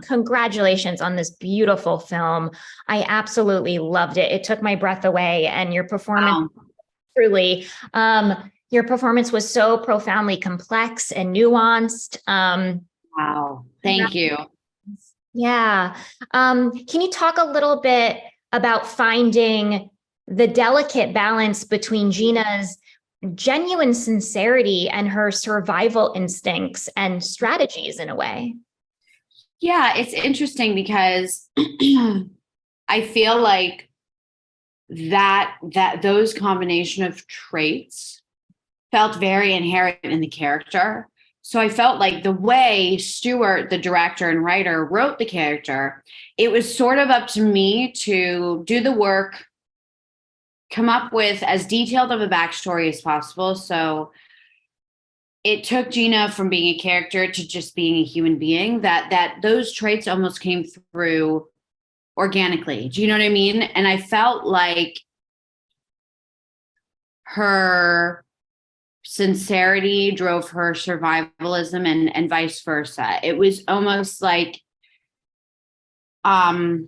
Congratulations on this beautiful film. I absolutely loved it. It took my breath away, and your performance Wow. truly, your performance was so profoundly complex and nuanced. Wow. Thank you. Yeah. Can you talk a little bit about finding the delicate balance between Gina's genuine sincerity and her survival instincts and strategies in a way? Yeah, it's interesting because I feel like that those combination of traits felt very inherent in the character. So I felt like the way Stewart, the director and writer, wrote the character, it was sort of up to me to do the work, come up with as detailed of a backstory as possible. So it took Gina from being a character to just being a human being. That those traits almost came through organically. Do you know what I mean? And I felt like her sincerity drove her survivalism and vice versa. It was almost like I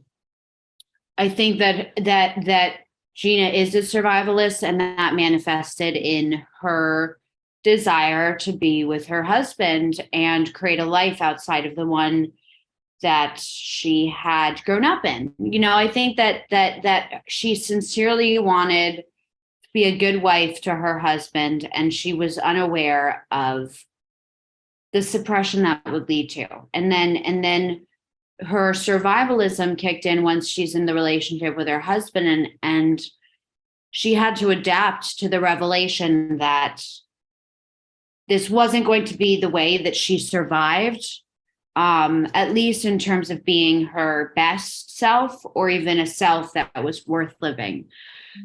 think that Gina is a survivalist, and that manifested in her desire to be with her husband and create a life outside of the one that she had grown up in. You know, I think that she sincerely wanted to be a good wife to her husband, and she was unaware of the suppression that would lead to. And then her survivalism kicked in once she's in the relationship with her husband, and she had to adapt to the revelation that this wasn't going to be the way that she survived, at least in terms of being her best self or even a self that was worth living.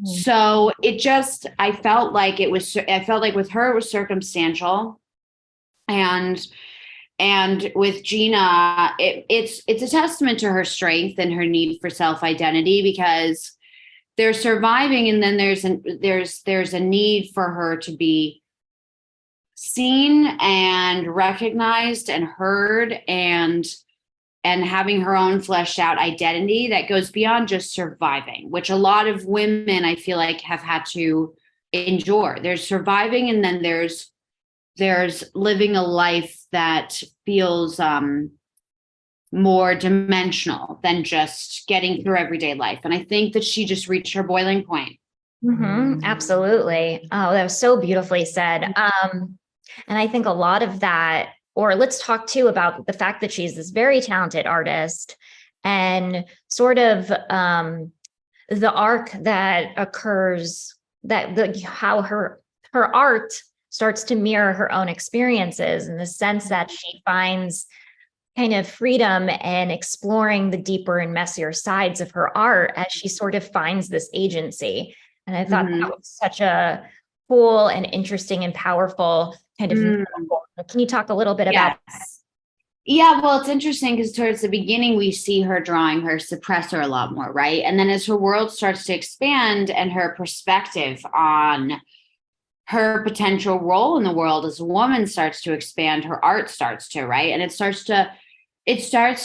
So it just, I felt like with her, it was circumstantial. And with Gina, it's a testament to her strength and her need for self-identity, because they're surviving, and then there's a need for her to be seen and recognized and heard, and having her own fleshed out identity that goes beyond just surviving, which a lot of women I feel like have had to endure. There's surviving, and then there's living a life that feels more dimensional than just getting through everyday life. And I think that she just reached her boiling point. Absolutely. Oh, that was so beautifully said. And I think a lot of that, or let's talk too about the fact that she's this very talented artist, and sort of the arc that occurs, how her art starts to mirror her own experiences, in the sense that she finds kind of freedom and exploring the deeper and messier sides of her art as she sort of finds this agency. And I thought that was such a cool and interesting and powerful kind of metaphor. Can you talk a little bit about that? Yeah, well, it's interesting because towards the beginning, we see her drawing her suppressor a lot more, right? And then as her world starts to expand and her perspective on her potential role in the world as a woman starts to expand, her art starts to, right? And it starts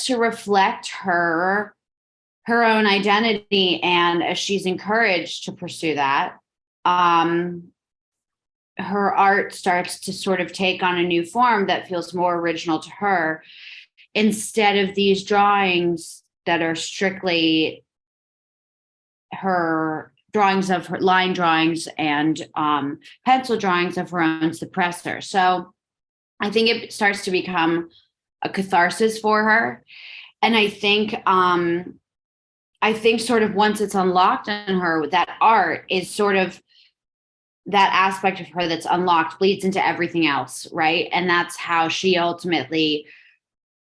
to reflect her own identity. And as she's encouraged to pursue that, her art starts to sort of take on a new form that feels more original to her, instead of these drawings that are strictly her drawings of her line drawings and pencil drawings of her own suppressor. So I think it starts to become a catharsis for her. And I think sort of once it's unlocked in her, that art is sort of that aspect of her that's unlocked bleeds into everything else, right? And that's how she ultimately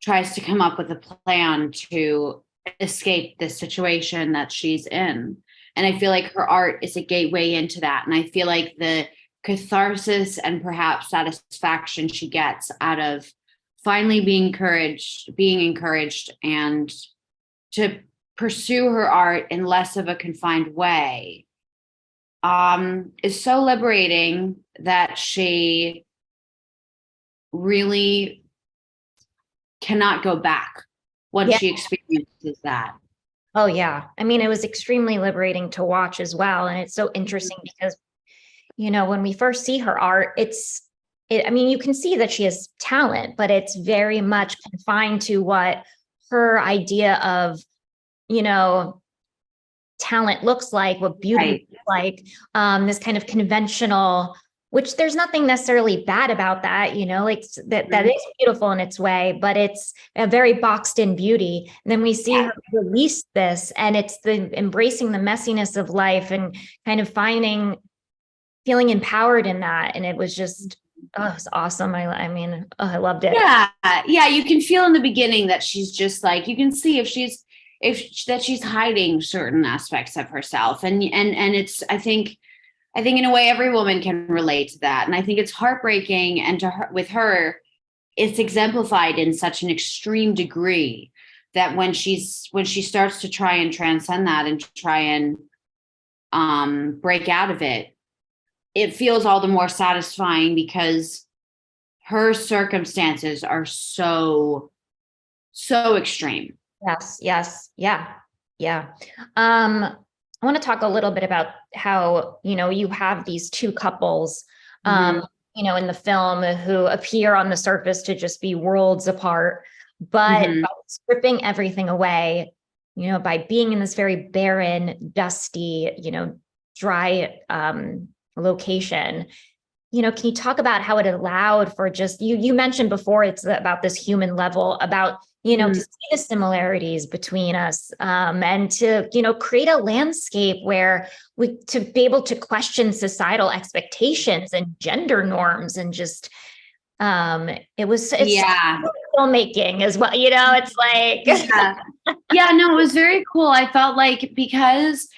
tries to come up with a plan to escape this situation that she's in. And I feel like her art is a gateway into that. And I feel like the catharsis and perhaps satisfaction she gets out of finally being encouraged and to pursue her art in less of a confined way, is so liberating that she really cannot go back. once Yeah. she experiences that. Oh, yeah. I mean, it was extremely liberating to watch as well. And it's so interesting because, when we first see her art, I mean, you can see that she has talent, but it's very much confined to what her idea of, you know, talent looks like, what beauty Right. looks like, this kind of conventional, which there's nothing necessarily bad about that, like that is beautiful in its way, but it's a very boxed in beauty. And then we see her release this, and it's the embracing the messiness of life and kind of feeling empowered in that. And it was just, it was awesome. I mean, I loved it. Yeah, you can feel in the beginning that she's just like, you can see if she's hiding certain aspects of herself, and it's, I think in a way every woman can relate to that, and I think it's heartbreaking, and with her it's exemplified in such an extreme degree that when she starts to try and transcend that and try and break out of it, it feels all the more satisfying because her circumstances are so extreme. Yes. Yeah. I want to talk a little bit about how, you have these two couples, Mhm. in the film who appear on the surface to just be worlds apart, but Mhm. by stripping everything away, by being in this very barren, dusty, dry location. Can you talk about how it allowed for just you mentioned before it's about this human level, about, to Mhm. see the similarities between us, and to, create a landscape where to be able to question societal expectations and gender norms and just, it's Yeah. filmmaking as well, it's like, Yeah. Yeah, no, it was very cool. I felt like because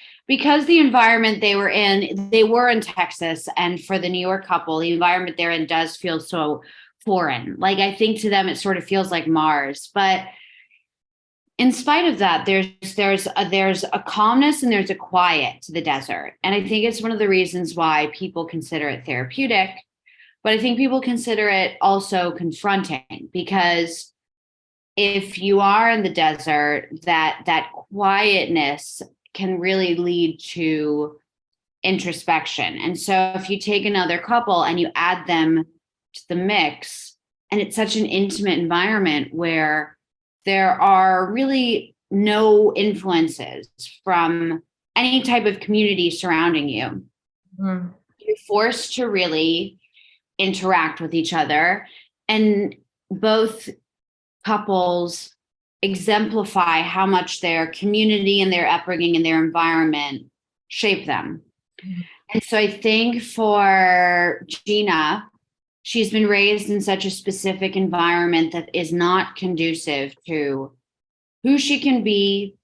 the environment they were in Texas, and for the New York couple, the environment they're in does feel so foreign. Like, I think to them it sort of feels like Mars. But in spite of that, there's a calmness and there's a quiet to the desert. And I think it's one of the reasons why people consider it therapeutic, but I think people consider it also confronting, because if you are in the desert, that quietness can really lead to introspection. And so if you take another couple and you add them to the mix, and it's such an intimate environment where there are really no influences from any type of community surrounding you, Mm, you're forced to really interact with each other. And both couples exemplify how much their community and their upbringing and their environment shape them. mm, And so I think for Gina, she's been raised in such a specific environment that is not conducive to who she can be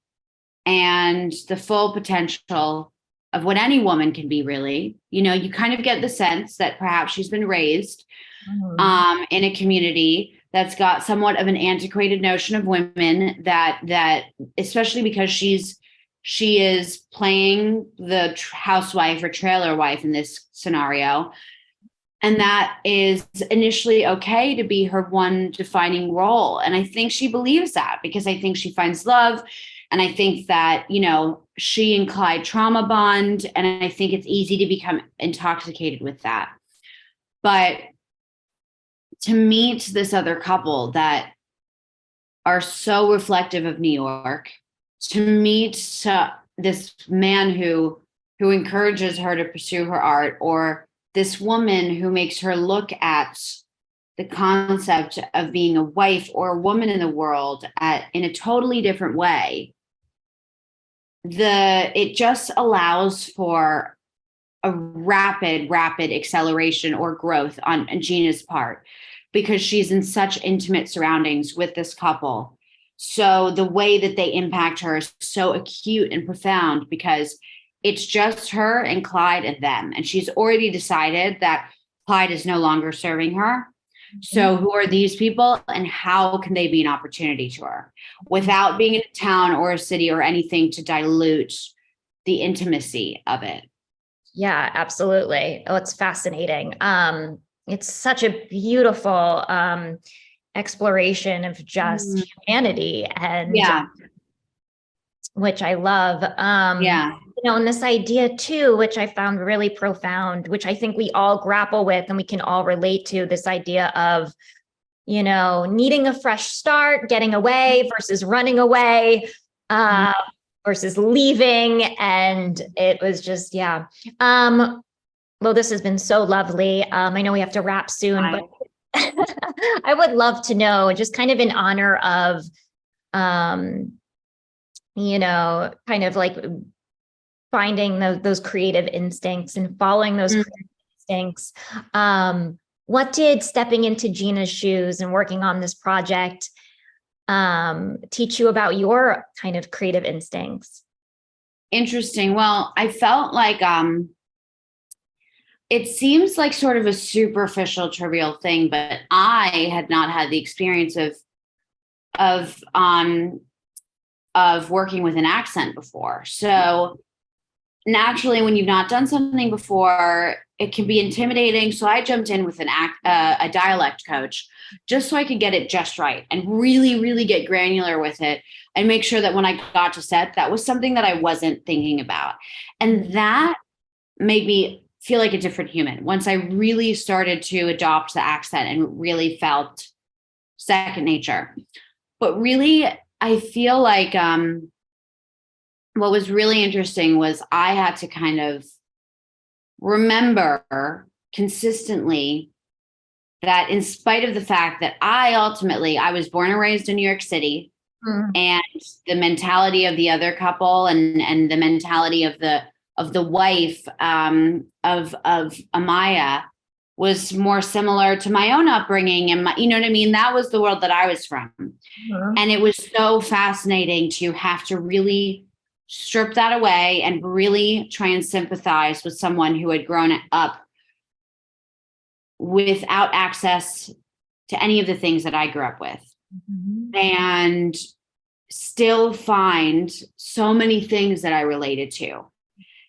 and the full potential of what any woman can be, really. You kind of get the sense that perhaps she's been raised in a community that's got somewhat of an antiquated notion of women, that especially because she is playing the housewife or trailer wife in this scenario, and that is initially okay to be her one defining role. And I think she believes that because I think she finds love, and I think that she and Clyde trauma bond, and I think it's easy to become intoxicated with that. But to meet this other couple that are so reflective of New York, to meet this man who encourages her to pursue her art, or this woman who makes her look at the concept of being a wife or a woman in the world in a totally different way, it just allows for a rapid acceleration or growth on Gina's part, because she's in such intimate surroundings with this couple. So the way that they impact her is so acute and profound, because it's just her and Clyde and them. And she's already decided that Clyde is no longer serving her. So who are these people, and how can they be an opportunity to her without being in a town or a city or anything to dilute the intimacy of it? Yeah, absolutely. Oh, it's fascinating. It's such a beautiful, exploration of just humanity, and Yeah. which I love. Yeah. And this idea too, which I found really profound, which I think we all grapple with and we can all relate to, this idea of, needing a fresh start, getting away versus running away, versus leaving. And it was just, yeah. Well, this has been so lovely. I know we have to wrap soon, but I would love to know, just kind of in honor of, kind of like finding those creative instincts and following those creative instincts. What did stepping into Gina's shoes and working on this project teach you about your kind of creative instincts? Interesting. Well, I felt like it seems like sort of a superficial, trivial thing, but I had not had the experience of working with an accent before. So naturally, when you've not done something before, it can be intimidating. So I jumped in with a dialect coach, just so I could get it just right and really, really get granular with it and make sure that when I got to set, that was something that I wasn't thinking about. And that made me feel like a different human once I really started to adopt the accent and really felt second nature. But really, I feel like what was really interesting was I had to kind of remember consistently that in spite of the fact that I was born and raised in New York City, and the mentality of the other couple and the mentality of the wife of Amaya was more similar to my own upbringing, and you know what I mean? That was the world that I was from. And it was so fascinating to have to really strip that away and really try and sympathize with someone who had grown up without access to any of the things that I grew up with, and still find so many things that I related to,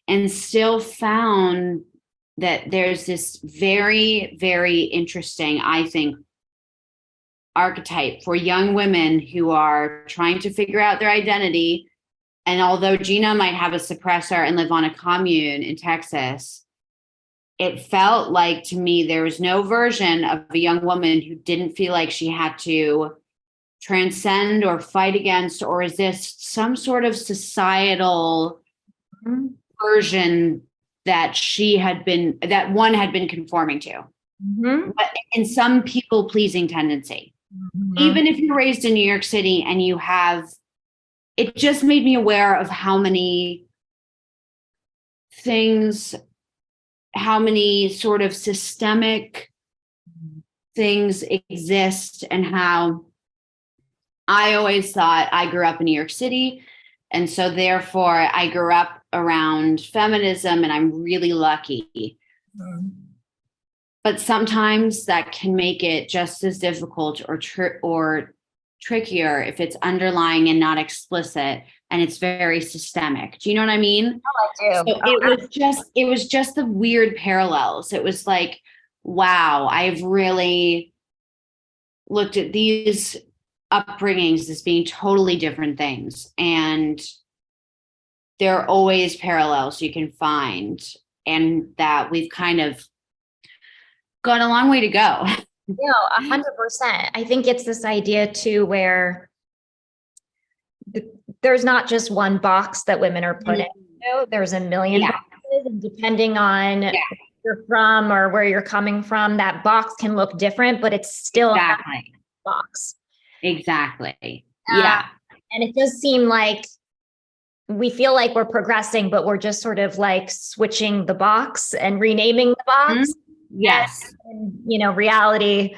and still found that there's this very, very interesting, I think, archetype for young women who are trying to figure out their identity. And although Gina might have a suppressor and live on a commune in Texas, it felt like to me there was no version of a young woman who didn't feel like she had to transcend or fight against or resist some sort of societal version that one had been conforming to, but in some people pleasing tendency. Even if you're raised in New York City and it just made me aware of how many things, how many sort of systemic things exist, and how I always thought I grew up in New York City. And so therefore I grew up around feminism and I'm really lucky. But sometimes that can make it just as difficult or trickier if it's underlying and not explicit, and it's very systemic. Do you know what I mean? I do. So it was just the weird parallels. It was like, wow, I've really looked at these upbringings as being totally different things, and there are always parallels you can find, and that we've kind of got a long way to go. 100%. I think it's this idea too, where there's not just one box that women are put in. There's a million boxes, and depending on where you're from or where you're coming from, that box can look different, but it's still a box. Exactly. And it does seem like we feel like we're progressing, but we're just sort of like switching the box and renaming the box. Yes. And, reality,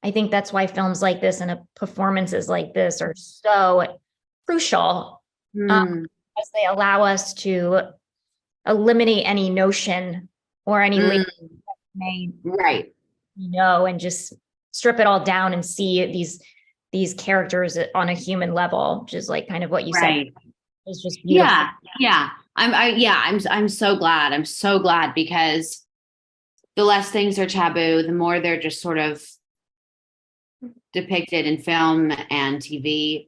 I think that's why films like this and performances like this are so crucial, as they allow us to eliminate any notion or any label made, right, and just strip it all down and see these characters on a human level, which is like kind of what you said is just beautiful. I'm so glad. I'm so glad, because the less things are taboo, the more they're just sort of depicted in film and TV,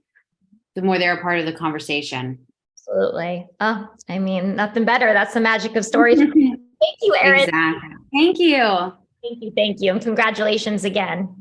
the more they're a part of the conversation. Absolutely. Oh, I mean, nothing better. That's the magic of storytelling. Thank you, Erin. Exactly. Thank you. Thank you. Thank you. And congratulations again.